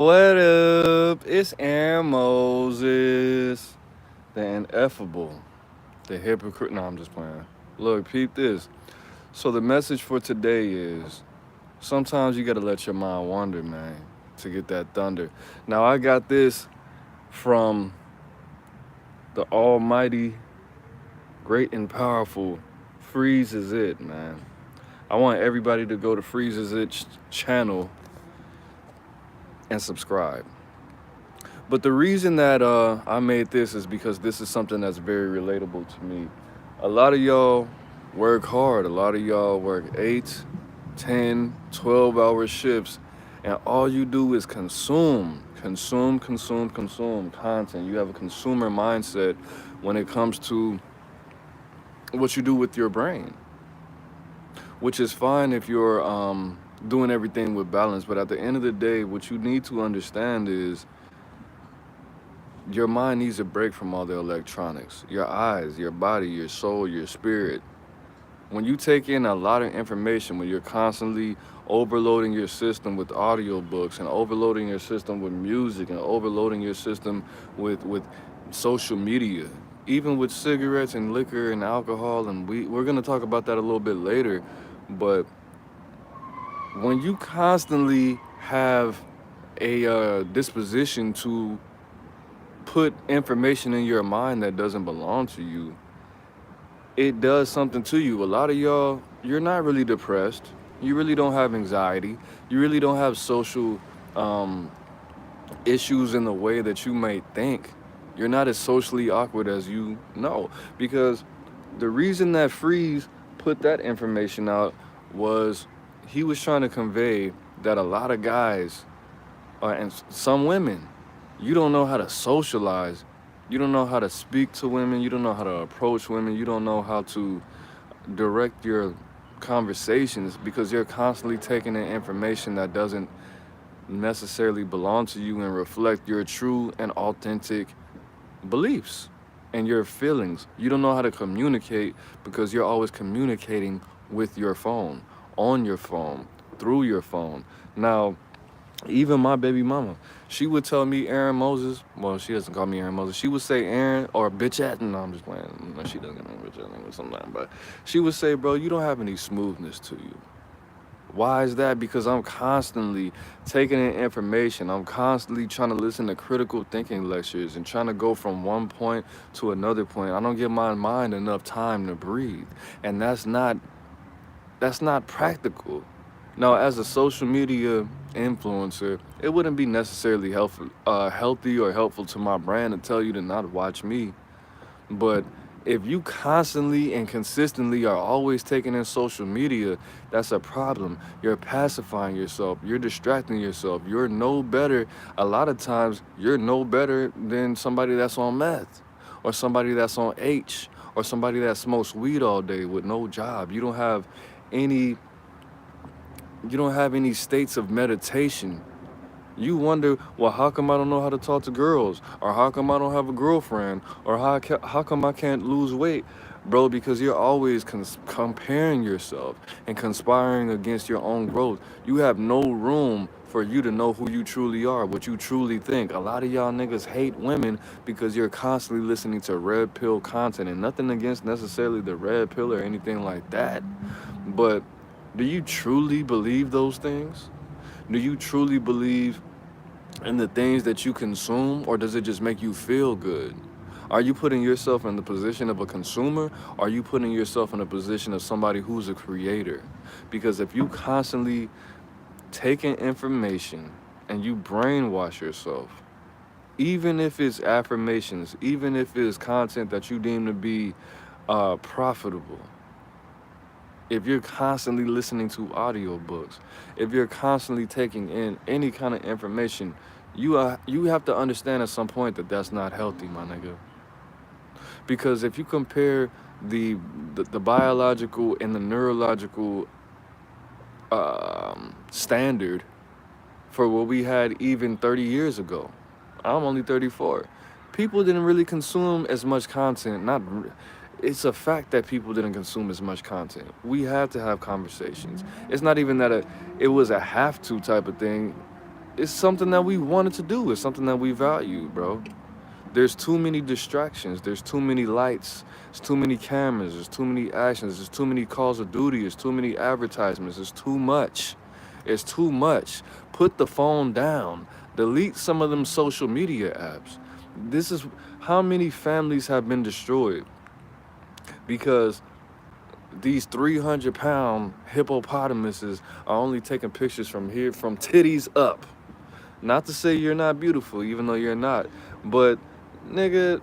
What up? It's Aaron Moses, the ineffable, the hypocrite. No, I'm just playing. Look, peep this. So the message for today is sometimes you gotta let your mind wander, man, to get that thunder. Now I got this from the almighty, great and powerful Freeze Is It, man. I want everybody to go to Freeze Is It channel and subscribe. But the reason that I made this is because this is something that's very relatable to me. A lot of y'all work hard. A lot of y'all work 8, 10, 12-hour shifts, and all you do is consume content. You have a consumer mindset when it comes to what you do with your brain, which is fine if you're doing everything with balance. But at the end of the day, what you need to understand is your mind needs a break from all the electronics. Your eyes, your body, your soul, your spirit. When you take in a lot of information, when you're constantly overloading your system with audiobooks and overloading your system with music and overloading your system with social media, even with cigarettes and liquor and alcohol and we're gonna talk about that a little bit later. But when you constantly have a disposition to put information in your mind that doesn't belong to you, it does something to you. A lot of y'all, you're not really depressed. You really don't have anxiety. You really don't have social um, issues in the way that you may think. You're not as socially awkward as you know. Because the reason that Freeze put that information out was he was trying to convey that a lot of guys and some women, you don't know how to socialize. You don't know how to speak to women. You don't know how to approach women. You don't know how to direct your conversations because you're constantly taking in information that doesn't necessarily belong to you and reflect your true and authentic beliefs and your feelings. You don't know how to communicate because you're always communicating with your phone, on your phone, through your phone. Now, even my baby mama, she would tell me Aaron Moses. Well, she doesn't call me Aaron Moses. She would say Aaron or bitch at. No, I'm just playing. No, she doesn't know bitch at sometimes. But she would say, bro, you don't have any smoothness to you. Why is that? Because I'm constantly taking in information. I'm constantly trying to listen to critical thinking lectures and trying to go from one point to another point. I don't give my mind enough time to breathe, and that's not practical. Now, as a social media influencer, it wouldn't be necessarily healthy or helpful to my brand to tell you to not watch me. But if you constantly and consistently are always taking in social media, that's a problem. You're pacifying yourself. You're distracting yourself. You're no better. A lot of times, you're no better than somebody that's on meth or somebody that's on H or somebody that smokes weed all day with no job. Any you don't have any states of meditation. You wonder, well, how come I don't know how to talk to girls? Or how come I don't have a girlfriend? Or how come I can't lose weight? Bro, because you're always comparing yourself and conspiring against your own growth. You have no room for you to know who you truly are, what you truly think. A lot of y'all niggas hate women because you're constantly listening to red pill content, and nothing against necessarily the red pill or anything like that. But do you truly believe those things? Do you truly believe in the things that you consume, or does it just make you feel good? Are you putting yourself in the position of a consumer? Or are you putting yourself in a position of somebody who's a creator? Because if you constantly taking information and you brainwash yourself, even if it's affirmations, even if it's content that you deem to be profitable, if you're constantly listening to audiobooks, if you're constantly taking in any kind of information, you have to understand at some point that that's not healthy, my nigga. Because if you compare the the biological and the neurological standard for what we had even 30 years ago, I'm only 34. People didn't really consume as much content. Not, it's a fact that people didn't consume as much content. We had to have conversations. It's not even that it was a have to type of thing. It's something that we wanted to do. It's something that we value, bro. There's too many distractions. There's too many lights. There's too many cameras. There's too many actions. There's too many calls of duty. There's too many advertisements. It's too much. It's too much. Put the phone down. Delete some of them social media apps. This is how many families have been destroyed because these 300-pound hippopotamuses are only taking pictures from here, from titties up. Not to say you're not beautiful, even though you're not. But, nigga,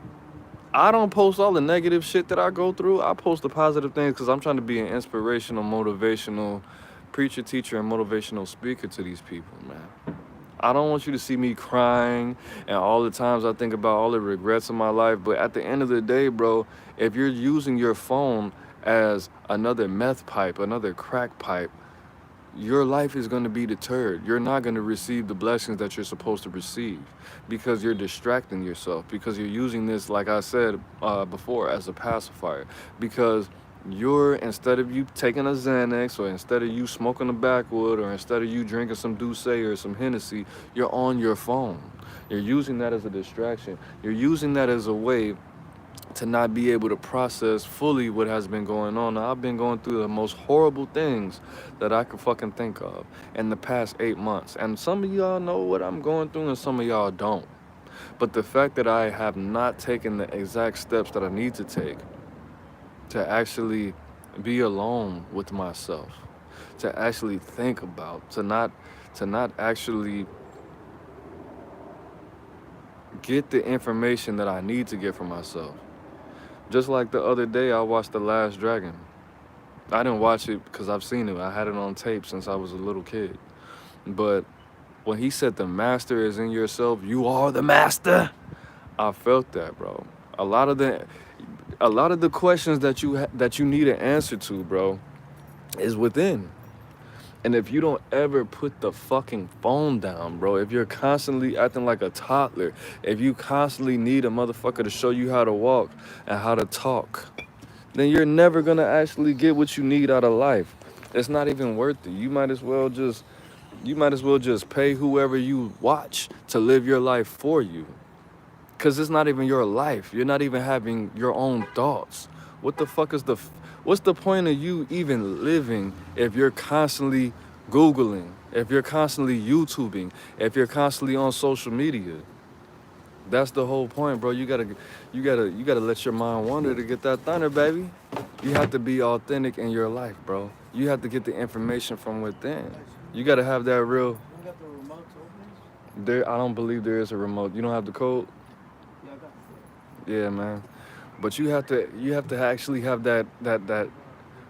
I don't post all the negative shit that I go through. I post the positive things because I'm trying to be an inspirational, motivational preacher, teacher, and motivational speaker to these people, man. I don't want you to see me crying and all the times I think about all the regrets of my life. But at the end of the day, bro, if you're using your phone as another meth pipe, another crack pipe, your life is going to be deterred. You're not going to receive the blessings that you're supposed to receive because you're distracting yourself, because you're using this, like I said before, as a pacifier. Because instead of you taking a Xanax, or instead of you smoking a backwood, or instead of you drinking some Douce or some Hennessy, you're on your phone. You're using that as a distraction. You're using that as a way to not be able to process fully what has been going on. Now, I've been going through the most horrible things that I could fucking think of in the past 8 months. And some of y'all know what I'm going through and some of y'all don't. But the fact that I have not taken the exact steps that I need to take to actually be alone with myself, to actually think about, to not actually get the information that I need to get for myself. Just like the other day, I watched The Last Dragon. I didn't watch it because I've seen it. I had it on tape since I was a little kid. But when he said the master is in yourself, you are the master, I felt that, bro. A lot of the questions that you need an answer to, bro, is within. And if you don't ever put the fucking phone down, bro, if you're constantly acting like a toddler, if you constantly need a motherfucker to show you how to walk and how to talk, then you're never gonna actually get what you need out of life. It's not even worth it. You might as well just pay whoever you watch to live your life for you. Cause it's not even your life. You're not even having your own thoughts. What the fuck is what's the point of you even living if you're constantly Googling, if you're constantly YouTubing, if you're constantly on social media? That's the whole point, bro. You gotta let your mind wander to get that thunder, baby. You have to be authentic in your life, bro. You have to get the information from within. You gotta have that real. You got the remote to open this? I don't believe there is a remote. You don't have the code? Yeah, I got the code. Yeah, man. But you have to actually have that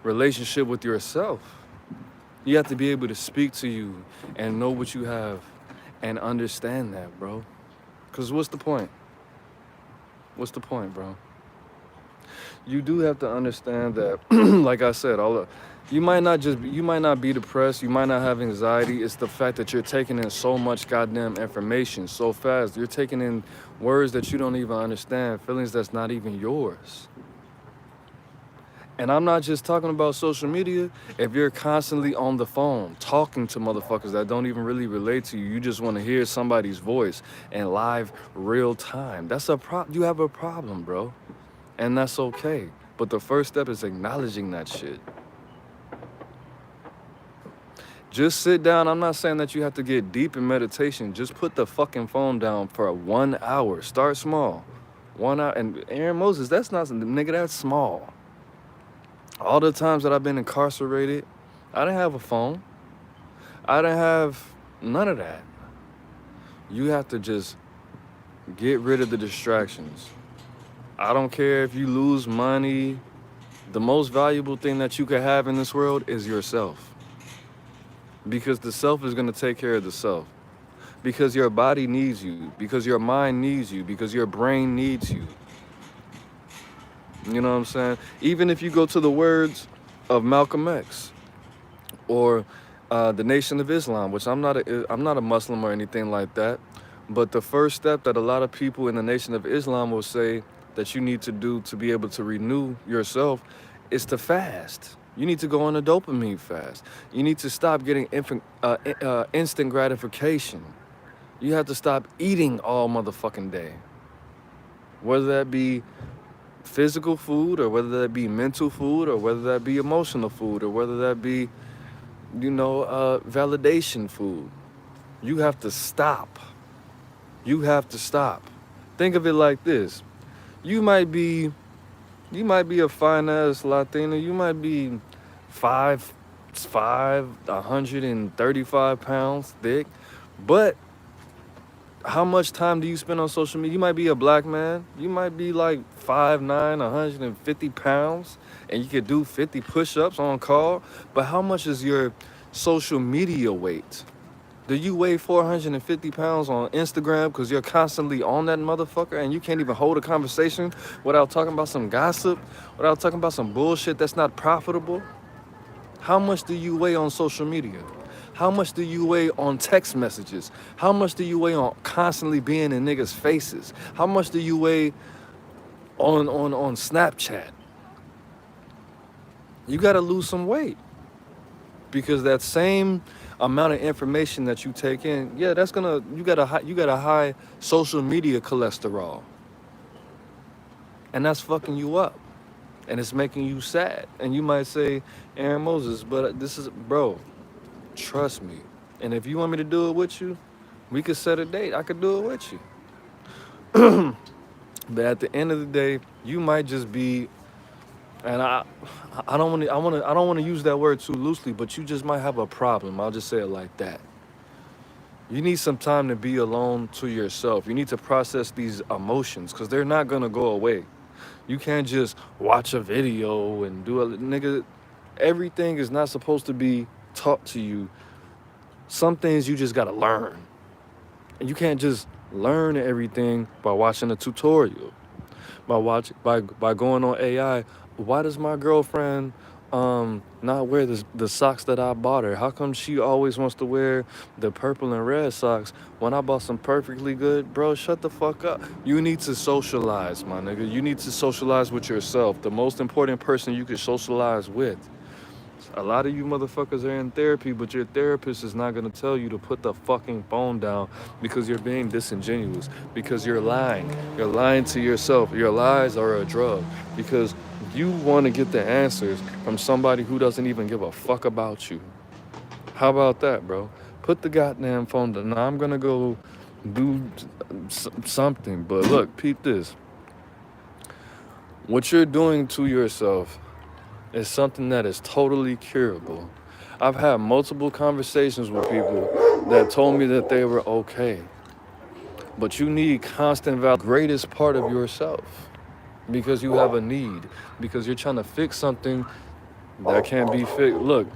relationship with yourself. You have to be able to speak to you and know what you have and understand that, bro. Cause what's the point? What's the point, bro? You do have to understand that, like I said, you might not be depressed, you might not have anxiety. It's the fact that you're taking in so much goddamn information so fast. You're taking in words that you don't even understand, feelings that's not even yours. And I'm not just talking about social media. If you're constantly on the phone talking to motherfuckers that don't even really relate to you, you just want to hear somebody's voice in live real time. You have a problem, bro. And that's okay. But the first step is acknowledging that shit. Just sit down. I'm not saying that you have to get deep in meditation. Just put the fucking phone down for 1 hour. Start small. 1 hour. And Aaron Moses, that's not, nigga, that's small. All the times that I've been incarcerated, I didn't have a phone. I didn't have none of that. You have to just get rid of the distractions. I don't care if you lose money. The most valuable thing that you could have in this world is yourself. Because the self is going to take care of the self. Because your body needs you. Because your mind needs you. Because your brain needs you. You know what I'm saying? Even if you go to the words of Malcolm X or the Nation of Islam, which I'm not a Muslim or anything like that, but the first step that a lot of people in the Nation of Islam will say that you need to do to be able to renew yourself is to fast. You need to go on a dopamine fast. You need to stop getting instant gratification. You have to stop eating all motherfucking day. Whether that be physical food, or whether that be mental food, or whether that be emotional food, or whether that be, validation food. You have to stop. You have to stop. Think of it like this. You might be a fine ass Latina. You might be 135 pounds thick. But how much time do you spend on social media? You might be a black man. You might be like 5'9", 150 pounds, and you could do 50 push-ups on call. But how much is your social media weight? Do you weigh 450 pounds on Instagram because you're constantly on that motherfucker and you can't even hold a conversation without talking about some gossip, without talking about some bullshit that's not profitable? How much do you weigh on social media? How much do you weigh on text messages? How much do you weigh on constantly being in niggas' faces? How much do you weigh on Snapchat? You gotta lose some weight, because that same amount of information that you take in, yeah, you got a high social media cholesterol, and that's fucking you up, and it's making you sad. And you might say, Aaron Moses, but this is, bro, trust me. And if you want me to do it with you, we could set a date. I could do it with you. But at the end of the day, you might just be, and I don't want to use that word too loosely, but you just might have a problem. I'll just say it like that. You need some time to be alone to yourself. You need to process these emotions, because they're not gonna go away. You can't just watch a video and do a nigga. Everything is not supposed to be taught to you. Some things you just gotta learn, and you can't just learn everything by watching a tutorial, by going on AI. Why does my girlfriend not wear the socks that I bought her? How come she always wants to wear the purple and red socks when I bought some perfectly good? Bro, shut the fuck up. You need to socialize, my nigga. You need to socialize with yourself. The most important person you can socialize with. A lot of you motherfuckers are in therapy, but your therapist is not going to tell you to put the fucking phone down, because you're being disingenuous, because you're lying. You're lying to yourself. Your lies are a drug, because you want to get the answers from somebody who doesn't even give a fuck about you. How about that, bro? Put the goddamn phone down. Now I'm going to go do something, but look, peep this. What you're doing to yourself is something that is totally curable. I've had multiple conversations with people that told me that they were okay. But you need constant validation, greatest part of yourself, because you have a need, because you're trying to fix something that can't be fixed. Look,